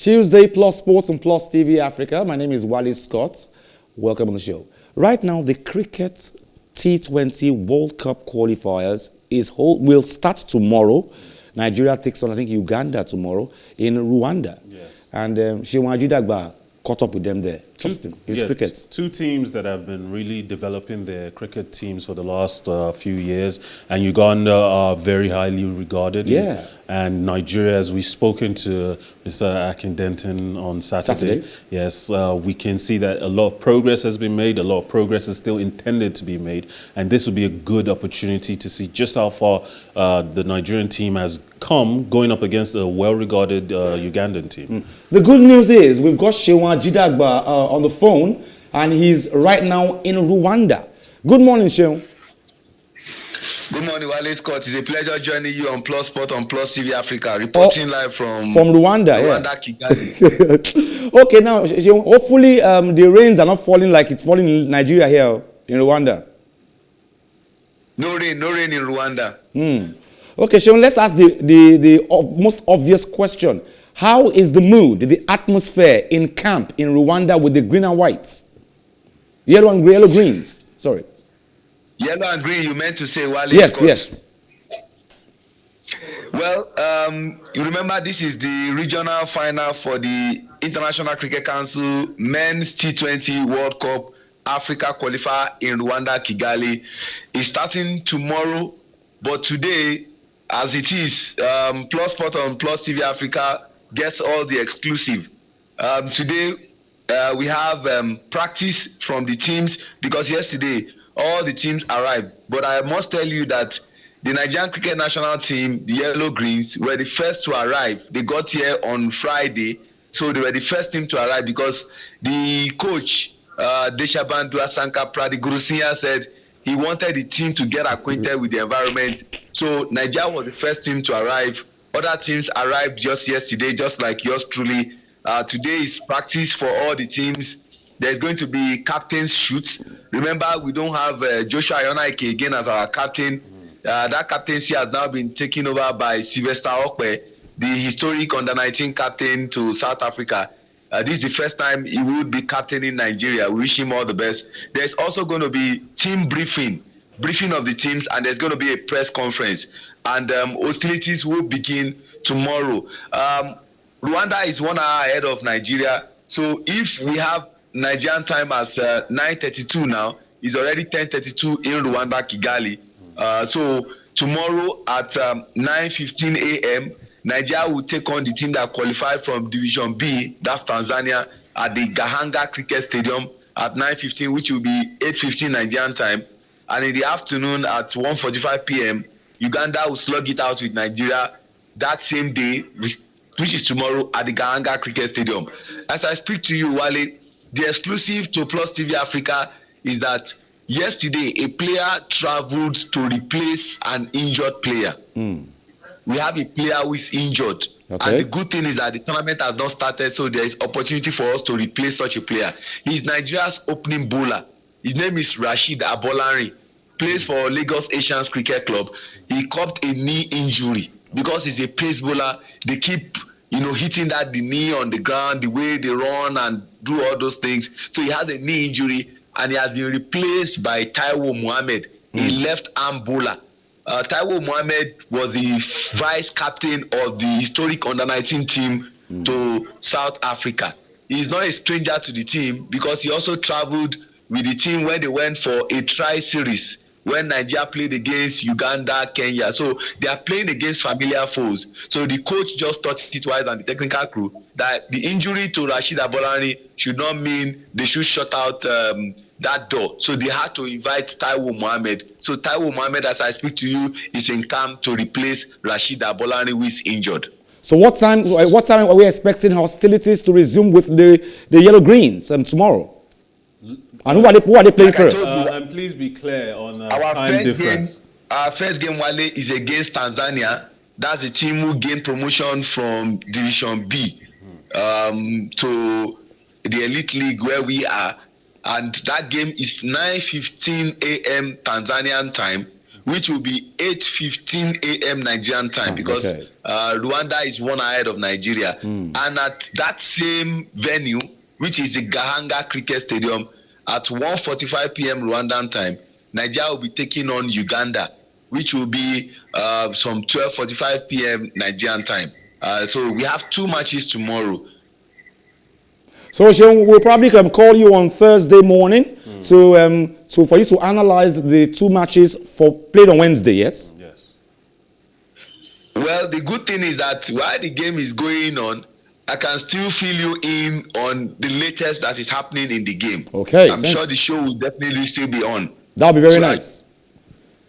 Tuesday, Plus Sports on Plus TV Africa. My name is Wally Scott. Welcome on the show. Right now, the cricket T20 World Cup qualifiers will start tomorrow. Nigeria takes on, I think, Uganda tomorrow in Rwanda. Yes. And Seun Ajidagba caught up with them there. Cricket. Two teams that have been really developing their cricket teams for the last few years, and Uganda are very highly regarded. Yeah. And Nigeria, as we've spoken to Mr. Detention on Saturday, yes, we can see that a lot of progress has been made, a lot of progress is still intended to be made, and this would be a good opportunity to see just how far the Nigerian team has come going up against a well-regarded Ugandan team. The good news is we've got Seun Ajidagba on the phone, and he's right now in Rwanda. Good morning, Seun. Good morning, Wale Scott. It's a pleasure joining you on Plus Sport on Plus TV Africa, reporting live from Rwanda. Kigali. Okay, now, Seun, hopefully the rains are not falling like it's falling in Nigeria here in Rwanda. No rain in Rwanda. Okay, Seun, let's ask the most obvious question. How is the mood, the atmosphere in camp in Rwanda with the green and whites? Yellow greens, sorry. Yellow and green, you meant to say, Wale Yes, Scott. yes. Well, you remember this is the regional final for the International Cricket Council Men's T20 World Cup Africa Qualifier in Rwanda, Kigali. It's starting tomorrow, but today, as it is, Plus Sport on Plus TV Africa gets all the exclusive. Today, we have practice from the teams because yesterday, all the teams arrived. But I must tell you that the Nigerian cricket national team, the Yellow Greens, were the first to arrive. They got here on Friday, so they were the first team to arrive because the coach, Deshaban Duasanka Pradi Gurusinya, said he wanted the team to get acquainted with the environment. So Nigeria was the first team to arrive. Other teams arrived just yesterday, just like yours truly. Today is practice for all the teams. There's going to be captain's shoots. Remember, we don't have Joshua Ayonaike again as our captain. That captaincy has now been taken over by Sylvester Okwe, the historic under-19 captain to South Africa. This is the first time he would be captaining Nigeria. We wish him all the best. There's also going to be team briefing of the teams, and there's going to be a press conference. And hostilities will begin tomorrow. Rwanda is 1 hour ahead of Nigeria. So if we have Nigerian time as 9:32 now, it's already 10:32 in Rwanda, Kigali. So tomorrow at 9:15 a.m., Nigeria will take on the team that qualified from Division B, that's Tanzania, at the Gahanga Cricket Stadium at 9:15, which will be 8:15 Nigerian time. And in the afternoon at 1:45 p.m., Uganda will slug it out with Nigeria that same day, which is tomorrow at the Gahanga Cricket Stadium. As I speak to you, Wale, the exclusive to Plus TV Africa is that yesterday a player traveled to replace an injured player. We have a player who is injured. Okay. And the good thing is that the tournament has not started, so there is opportunity for us to replace such a player. He is Nigeria's opening bowler. His name is Rasheed Abolari. Plays for Lagos Asians Cricket Club. He copped a knee injury because he's a pace bowler. They keep hitting the knee on the ground, the way they run and do all those things. So he has a knee injury, and he has been replaced by Taiwo Mohammed, a left-arm bowler. Taiwo Mohammed was the vice captain of the historic under-19 team to South Africa. He's not a stranger to the team because he also traveled with the team when they went for a tri-series when Nigeria played against Uganda, Kenya. So they are playing against familiar foes. So the coach just thought it wise, and the technical crew, that the injury to Rasheed Abolari should not mean they should shut out that door. So they had to invite Taiwo Mohammed. So Taiwo Mohammed, as I speak to you, is in camp to replace Rasheed Abolari, who is injured. So what time are we expecting hostilities to resume with the Yellow Greens tomorrow? And who are they playing first? And please be clear on our time difference. Our first game, Wale, is against Tanzania. That's the team who gained promotion from Division B to the Elite League where we are. And that game is 9:15 a.m. Tanzanian time. which will be 8:15 a.m. Nigerian time, because Rwanda is one ahead of Nigeria. And at that same venue, which is the Gahanga Cricket Stadium, at 1:45 p.m. Rwandan time, Nigeria will be taking on Uganda, which will be some 12:45 p.m. Nigerian time. So we have 2 matches tomorrow. So Seun, we'll probably call you on Thursday morning for you to analyze the 2 matches played on Wednesday, yes? Yes. Well, the good thing is that while the game is going on, I can still fill you in on the latest that is happening in the game. Okay. I'm sure the show will definitely still be on. That'll be very nice.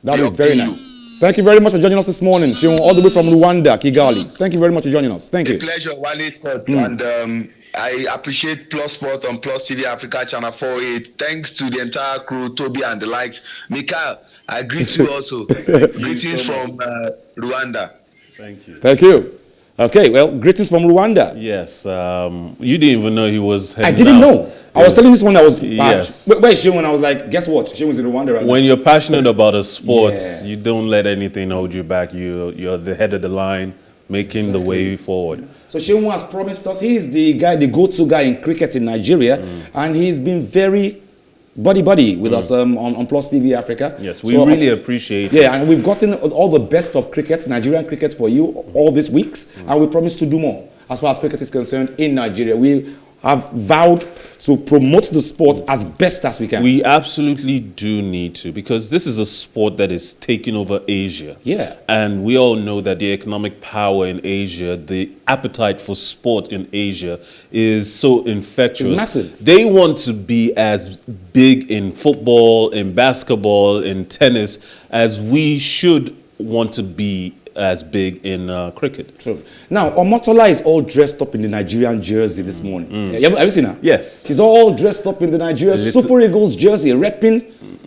That'll be very nice. Thank you very much for joining us this morning, Seun, all the way from Rwanda, Kigali. Thank you very much for joining us. Thank you. A pleasure, Wale Scott. And I appreciate Plus Sport on Plus TV Africa Channel 48. Thanks to the entire crew, Toby and the likes. Mikhail, I greet you also. Greetings from Rwanda. Thank you. Thank you. Okay, well, greetings from Rwanda. Yes, you didn't even know he was I didn't know. I was telling this one that was yes. Where is Seun? I was like, guess what? Seun was in Rwanda right now. When you're passionate about a sport, you don't let anything hold you back. You're the head of the line, making the way forward. So Seun has promised us, he's the go-to guy in cricket in Nigeria, and he's been very buddy with us on Plus TV Africa. Yes, we really appreciate it. Yeah, and we've gotten all the best of cricket, Nigerian cricket for you all these weeks, and we promise to do more as far as cricket is concerned in Nigeria. We have vowed to promote the sport as best as we can. We absolutely do need to, because this is a sport that is taking over Asia. Yeah. And we all know that the economic power in Asia, the appetite for sport in Asia is so infectious. It's massive. They want to be as big in football, in basketball, in tennis, as we should want to be as big in cricket. True. Now, Omotola is all dressed up in the Nigerian jersey this morning. Have you seen her? Yes. She's all dressed up in the Nigerian Super Eagles jersey, repping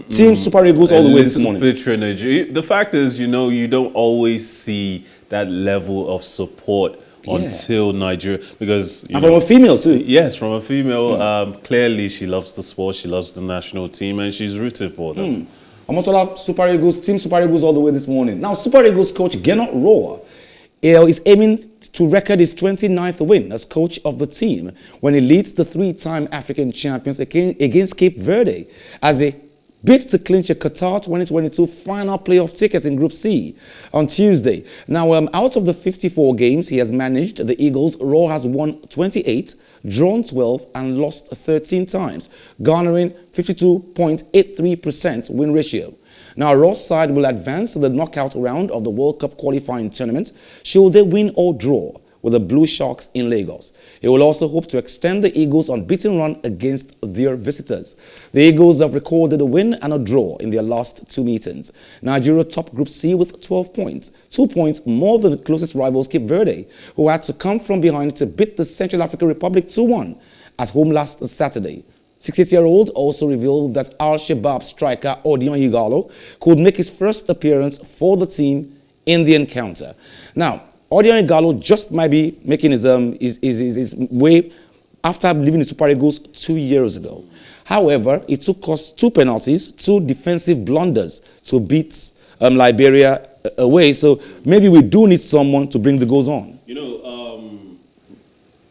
Team Super Eagles all the way this morning. Picture in Nigeria. The fact is, you don't always see that level of support until Nigeria, because and from a female too. Yes, from a female. Clearly, she loves the sport. She loves the national team, and she's rooting for them. Omotola Super Eagles, Team Super Eagles all the way this morning. Now, Super Eagles coach Gernot Rohr is aiming to record his 29th win as coach of the team when he leads the 3-time African champions against Cape Verde as they bid to clinch a Qatar 2022 final playoff ticket in Group C on Tuesday. Now, out of the 54 games he has managed, the Eagles, Rohr has won 28, drawn 12 and lost 13 times, garnering 52.83% win ratio. Now, Rohr's side will advance to the knockout round of the World Cup qualifying tournament should they win or draw with the Blue Sharks in Lagos. He will also hope to extend the Eagles' unbeaten run against their visitors. The Eagles have recorded a win and a draw in their last 2 meetings. Nigeria top Group C with 12 points, 2 points more than the closest rivals Cape Verde, who had to come from behind to beat the Central African Republic 2-1 at home last Saturday. 68-year-old also revealed that Al-Shabaab striker Odion Igalo could make his first appearance for the team in the encounter. Now, Odion Igalo just might be making his way after leaving the Super Eagles 2 years ago. However, it took us 2 penalties, 2 defensive blunders to beat Liberia away. So maybe we do need someone to bring the goals on.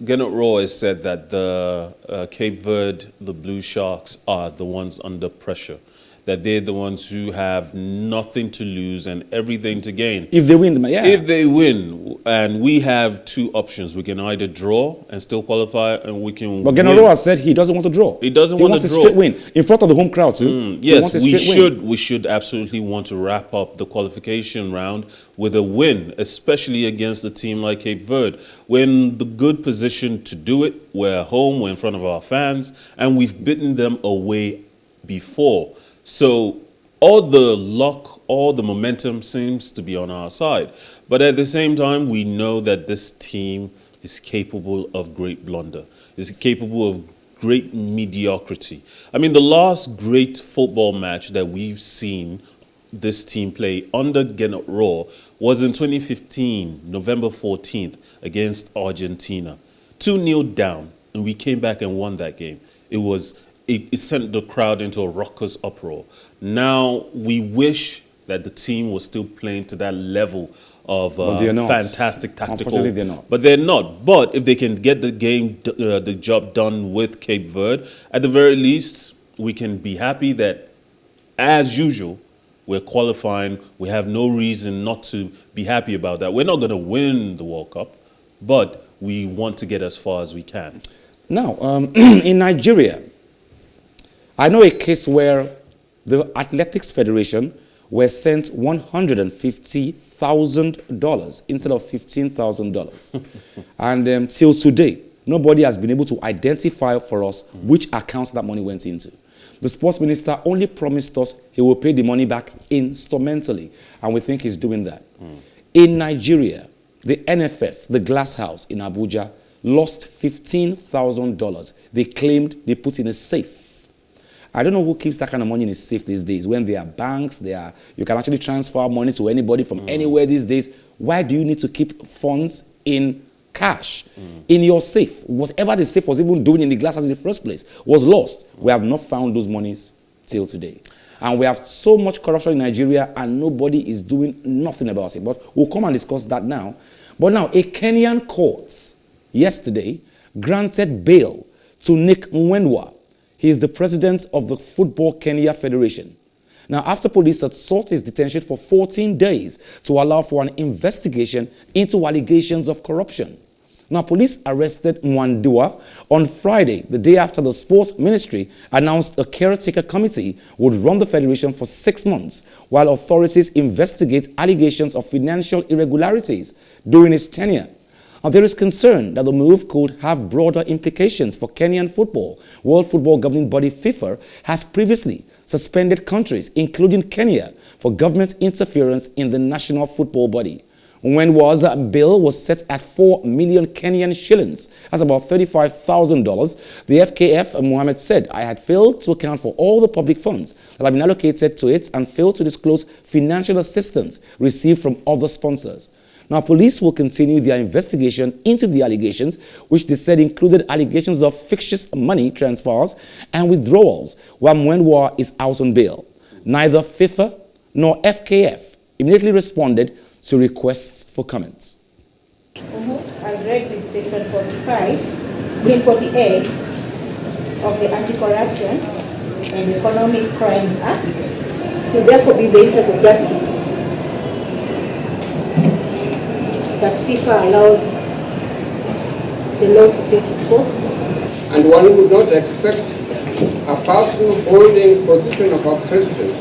Gernot Rohr has said that the Cape Verde, the Blue Sharks, are the ones under pressure. That they're the ones who have nothing to lose and everything to gain. If they win, If they win, and we have 2 options. We can either draw and still qualify, and we can But Gernot Rohr said he doesn't want to draw. He doesn't want to draw. He wants a straight win in front of the home crowd too. Yes, we should absolutely want to wrap up the qualification round with a win, especially against a team like Cape Verde. We're in the good position to do it. We're at home, we're in front of our fans, and we've beaten them away before. So all the luck, all the momentum seems to be on our side. But at the same time, we know that this team is capable of great blunder, is capable of great mediocrity. I mean, the last great football match that we've seen this team play under Gernot Rohr was in 2015, November 14th, against Argentina. 2-0 down, and we came back and won that game. It sent the crowd into a raucous uproar. Now, we wish that the team was still playing to that level of fantastic tactical. Unfortunately, they're not. But they're not. But if they can get the job done with Cape Verde, at the very least, we can be happy that, as usual, we're qualifying. We have no reason not to be happy about that. We're not going to win the World Cup, but we want to get as far as we can. Now, in Nigeria, I know a case where the Athletics Federation were sent $150,000 instead of $15,000. And till today, nobody has been able to identify for us which account that money went into. The sports minister only promised us he will pay the money back instrumentally, and we think he's doing that. In Nigeria, the NFF, the Glass House in Abuja, lost $15,000. They claimed they put in a safe. I don't know who keeps that kind of money in a safe these days. When there are banks, you can actually transfer money to anybody from anywhere these days. Why do you need to keep funds in cash in your safe? Whatever the safe was even doing in the Glass House in the first place was lost. We have not found those monies till today. And we have so much corruption in Nigeria and nobody is doing nothing about it. But we'll come and discuss that now. But now, a Kenyan court yesterday granted bail to Nick Mwenwa. He is the president of the Football Kenya Federation. Now, after police had sought his detention for 14 days to allow for an investigation into allegations of corruption. Now, police arrested Mwandua on Friday, the day after the sports ministry announced a caretaker committee would run the federation for 6 months, while authorities investigate allegations of financial irregularities during his tenure. Now, there is concern that the move could have broader implications for Kenyan football. World Football Governing Body FIFA has previously suspended countries, including Kenya, for government interference in the national football body. Mwenwa's bill was set at 4 million Kenyan shillings. That's about $35,000. The FKF, Mohammed said, I had failed to account for all the public funds that have been allocated to it and failed to disclose financial assistance received from other sponsors. Now, police will continue their investigation into the allegations, which they said included allegations of fictitious money transfers and withdrawals, while Mwenwa is out on bail. Neither FIFA nor FKF immediately responded to requests for comments. I read in section 48 of the Anti-Corruption and Economic Crimes Act, so therefore be the interest of justice that FIFA allows the law to take its course. And one would not expect a person holding position of a president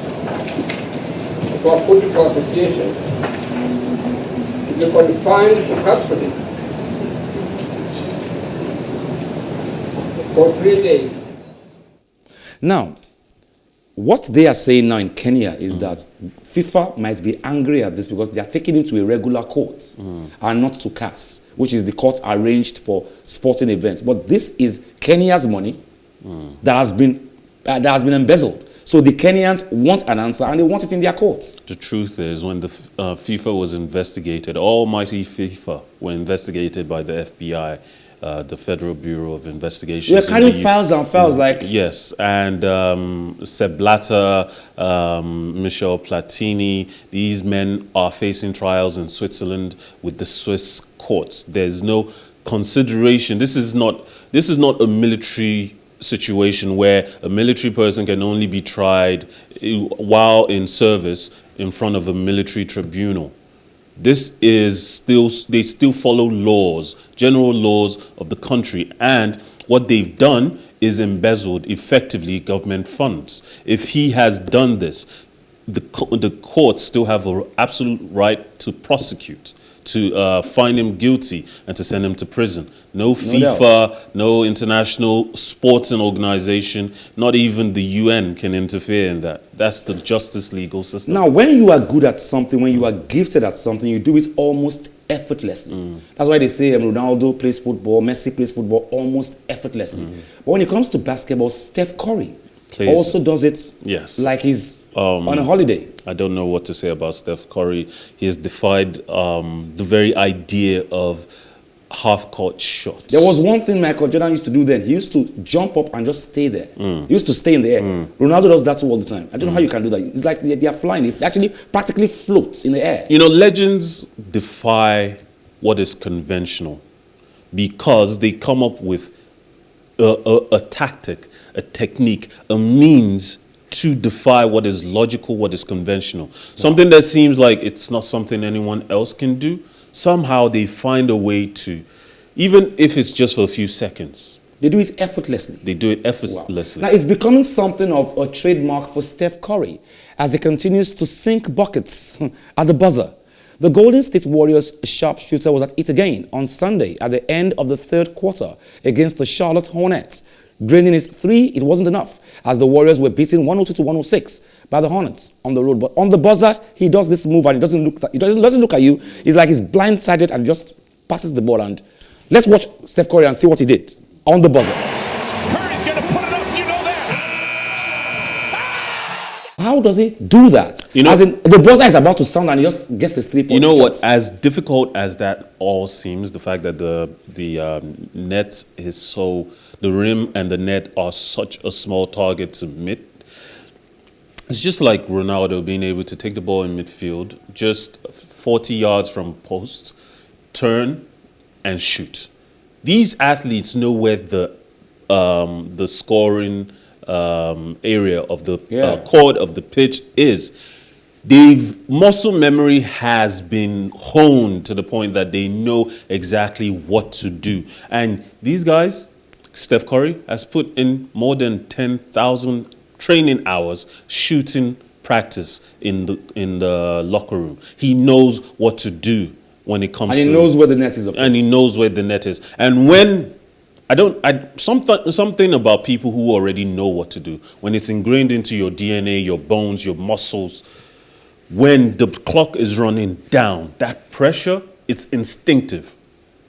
for a political association to be confined to custody for 3 days. Now, what they are saying now in Kenya is that FIFA might be angry at this because they are taking him to a regular court and not to CAS, which is the court arranged for sporting events. But this is Kenya's money that has been embezzled. So the Kenyans want an answer and they want it in their courts. The truth is, when the FIFA was investigated, almighty FIFA were investigated by the FBI, the Federal Bureau of Investigation. They're carrying files and files like... Yes, and Sepp Blatter, Michel Platini, these men are facing trials in Switzerland with the Swiss courts. There's no consideration. This is not a military situation where a military person can only be tried while in service in front of a military tribunal. This is they still follow laws, general laws of the country, and what they've done is embezzled effectively government funds. If he has done this, the courts still have an absolute right to prosecute, to find him guilty and to send him to prison. No FIFA, no international sporting organization, not even the UN can interfere in that. That's the justice legal system. Now, when you are good at something, when you are gifted at something, you do it almost effortlessly. That's why they say Ronaldo plays football, Messi plays football almost effortlessly. But when it comes to basketball, Steph Curry also does it like he's on a holiday. I don't know what to say about Steph Curry. He has defied the very idea of half-court shots. There was one thing Michael Jordan used to do then. He used to jump up and just stay there. He used to stay in the air. Ronaldo does that all the time. I don't know how you can do that. It's like they are flying. They actually practically floats in the air. You know, legends defy what is conventional because they come up with a tactic, a technique, a means to defy what is logical, what is conventional. Something that seems like it's not something anyone else can do. Somehow they find a way to, even if it's just for a few seconds. They do it effortlessly. They do it effortlessly. Now it's becoming something of a trademark for Steph Curry as he continues to sink buckets at the buzzer. The Golden State Warriors sharpshooter was at it again on Sunday at the end of the third quarter against the Charlotte Hornets. Draining his three, it wasn't enough as the Warriors were beaten 102-106 by the Hornets on the road. But on the buzzer, he does this move and he doesn't look at you. It's like he's blindsided and just passes the ball. And let's watch Steph Curry and see what he did on the buzzer. Curry's going to put it up, you know that. How does he do that? You know, as in, the buzzer is about to sound and he just gets his 3 points. You know what? As difficult as that all seems, the fact that the net is so, the rim and the net are such a small target to hit. It's just like Ronaldo being able to take the ball in midfield, just 40 yards from post, turn and shoot. These athletes know where the scoring area of the chord of the pitch is. Muscle memory has been honed to the point that they know exactly what to do. And these guys, Steph Curry has put in more than 10,000 training hours shooting practice in the locker room. He knows what to do when it comes to... And he knows where the net is. And he knows where the net is. And when... something about people who already know what to do, when it's ingrained into your DNA, your bones, your muscles, when the clock is running down, that pressure, it's instinctive.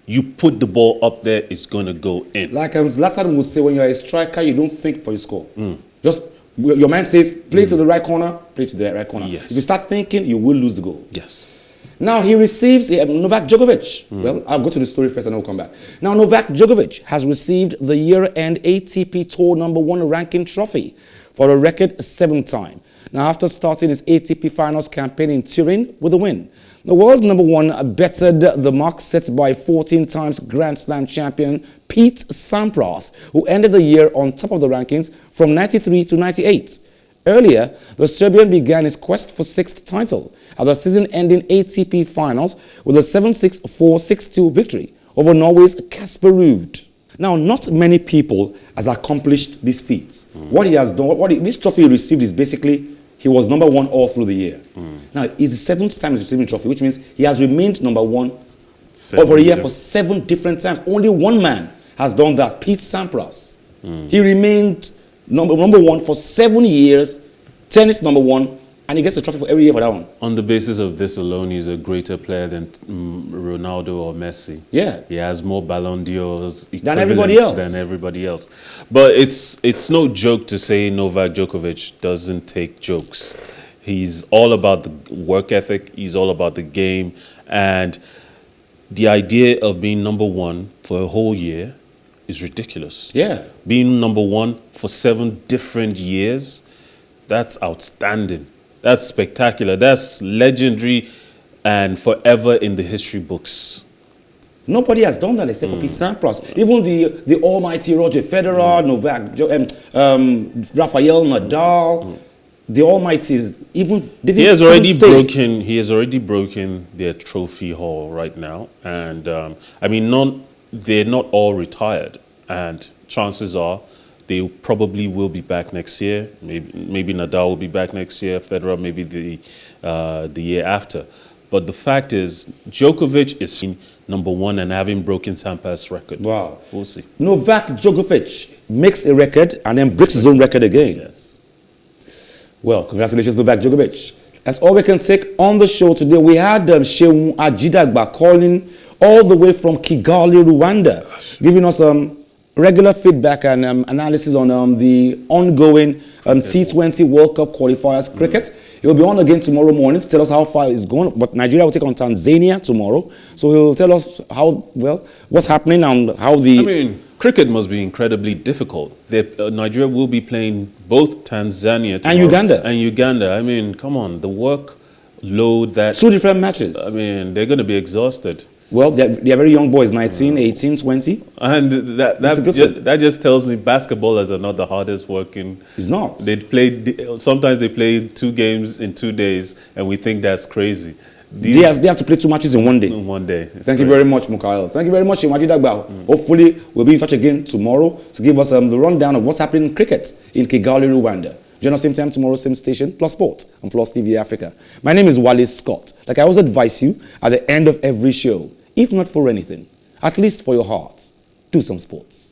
You put the ball up there, it's going to go in. Like Zlatan would say, when you're a striker, you don't think for your score. Just, your mind says, play to the right corner, play to the right corner. Yes. If you start thinking, you will lose the goal. Yes. Now he receives Novak Djokovic. Well, I'll go to the story first and then we'll come back. Now Novak Djokovic has received the year-end ATP Tour #1 ranking trophy for a record 7th time. Now after starting his ATP Finals campaign in Turin with a win, the world #1 bettered the mark set by 14 times Grand Slam champion Pete Sampras, who ended the year on top of the rankings from 93 to 98. Earlier, the Serbian began his quest for 6th title at the season-ending ATP Finals with a 7-6, 4-6-2 victory over Norway's Casper Ruud. Now, not many people has accomplished these feats. What he has done, this trophy he received is basically, he was #1 all through the year. Now, it's the 7th time he's receiving the trophy, which means he has remained #1 over a year for 7 different times. Only one man has done that, Pete Sampras. He remained number 1 for 7 years, tennis #1, and he gets a trophy for every year for that one. On the basis of this alone, he's a greater player than Ronaldo or Messi. Yeah. He has more Ballon d'Ors Than everybody else. But it's no joke to say Novak Djokovic doesn't take jokes. He's all about the work ethic. He's all about the game. And the idea of being #1 for a whole year is ridiculous. Yeah. Being #1 for 7 different years, that's outstanding. That's spectacular. That's legendary and forever in the history books. Nobody has done that except for Pete Sampras. Even the almighty Roger Federer, Novak, Rafael Nadal, the almighties, even he has already broken their trophy haul right now. And they're not all retired, and chances are they probably will be back next year. Maybe Nadal will be back next year, Federer maybe the year after. But the fact is, Djokovic is #1 and having broken Sampras' record. Wow. We'll see. Novak Djokovic makes a record and then breaks his own record again. Yes. Well, congratulations, Novak Djokovic. That's all we can take on the show today. We had Seun Ajidagba calling all the way from Kigali, Rwanda, giving us regular feedback and analysis on the ongoing T20 World Cup qualifiers cricket. He'll be on again tomorrow morning to tell us how far it's going. But Nigeria will take on Tanzania tomorrow. So he'll tell us what's happening and how the... I mean, cricket must be incredibly difficult. Nigeria will be playing both Tanzania tomorrow and Uganda. I mean, come on, the workload that... 2 different matches. I mean, they're going to be exhausted. Well, they're very young boys, 19, 18, 20. And that just tells me basketballers are not the hardest working. It's not. Sometimes they play 2 games in 2 days, and we think that's crazy. They have to play 2 matches in 1 day. In 1 day. Thank you very much, Mukail. Thank you very much, Seun Ajidagba. Hopefully, we'll be in touch again tomorrow to give us the rundown of what's happening in cricket in Kigali, Rwanda. Join us same time tomorrow, same station, Plus Sport on Plus TV Africa. My name is Wallace Scott. Like I always advise you at the end of every show, if not for anything, at least for your heart, do some sports.